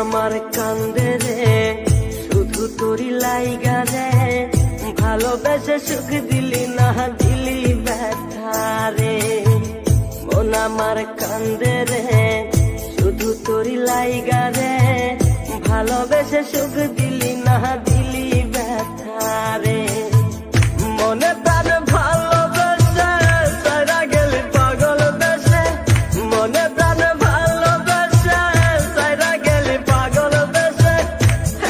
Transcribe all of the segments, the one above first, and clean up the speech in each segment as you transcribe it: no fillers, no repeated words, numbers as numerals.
আমার কান্দে রে শুধু তোরি লাইগা রে, ভালোবেসে সুখ দিলি না দিলি ব্যথা রে। মন আমার কান্দে রে শুধু তোরি লাইগা রে, ভালোবেসে সুখ দিলি না দিলি ব্যথা রে। মনে প্রাণ ভালোবেসে সারা গেলি পাগল বেসে, মনে প্রাণ ভালোবেসে সারা গেলি পাগল বেসে,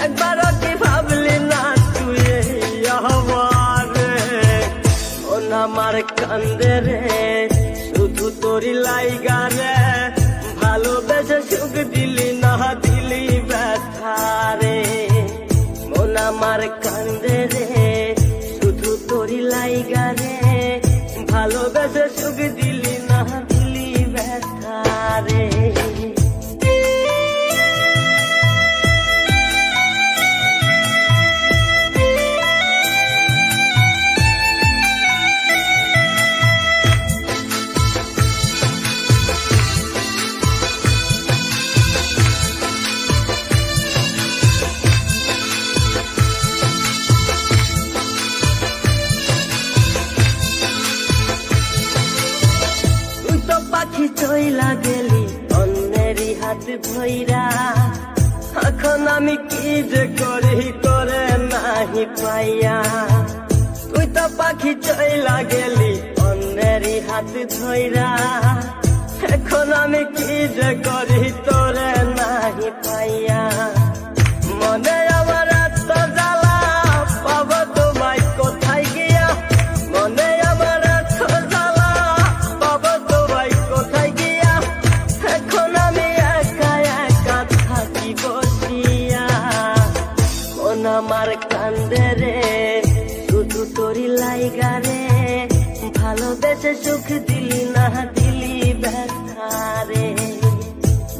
একবারও কি ভাবলি না তুই আমার রে। মন আমার কান্দে রে শুধু তোরি লাইগা রে, ভালোবেসে সুখ দিলি না দিলি ব্যথা রে। মন আমার কান্দে রে শুধু তোরি লাইগা রে, ভালোবেসে সুখ দিলি না দিলি ব্যথা রে। পাখি চইলা গেলি অন্যেরই হাত ধইরা, এখন আমি কি যে করি করে নাহি পাইয়া। তুই তো পাখি চইলা গেলি অন্যেরই হাত ধইরা, এখন আমি কি যে করি তোরে নাহি পাইয়া। মনে আমার এত জ্বালা পাব তোমায় কোথায় গিয়া, মনে আমার এত জ্বালা পাব তোমায় কোথায় গিয়া, এখন আমি একা একা থাকি বসিয়া। মন আমার কান্দে রে শুধু তোরি লাইগা রে, ভালোবেসে সুখ দিলি না দিলি ব্যথা রে।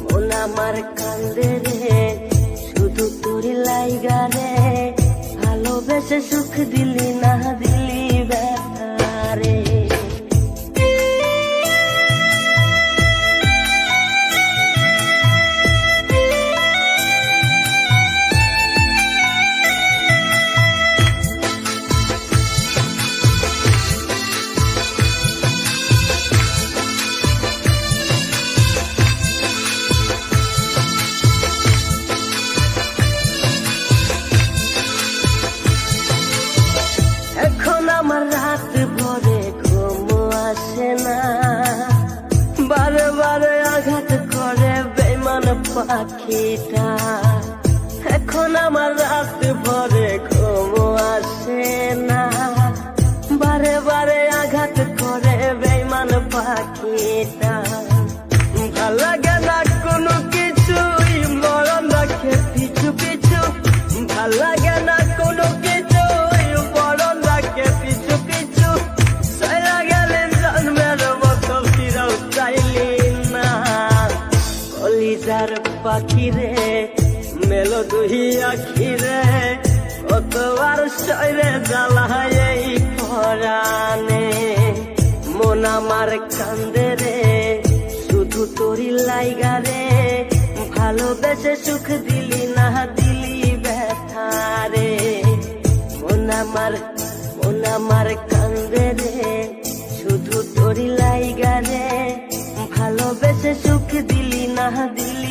মন আমার কান্দে রে শুধু তোরি লাইগা রে, ভালোবেসে সুখ দিলি না দিলি ব্যথা রে। এখন আমার রাত ভরে ঘুম আসে না, বারে বারে আঘাত করে বেমান পাখিটা। এখন আমার রাত ভরে ঘুম আসে না, বারে বারে আঘাত করে বেমান পাখিটা। ভাল লাগে না কোনো কিছুই মরণ রাখে পিছু পিছু, ভাল লাগে না কোনো কিছুই মরণ রাখে পিছু পিছু। সারা গেলেন জন্মের মতো ফিরেও চাইলি না, কলিজার পাখি রে মেলো দুই আখি রে, কতবার শরীরে জ্বালায় এই পরাণে। মন আমার কান্দে রে শুধু তোরি লাইগা রে, ভালোবেসে সুখ দিলি না দিলি ব্যথা রে। মন আমার কান্দে রে শুধু তোরি লাইগা রে, ভালোবেসে সুখ দিলি না দিলি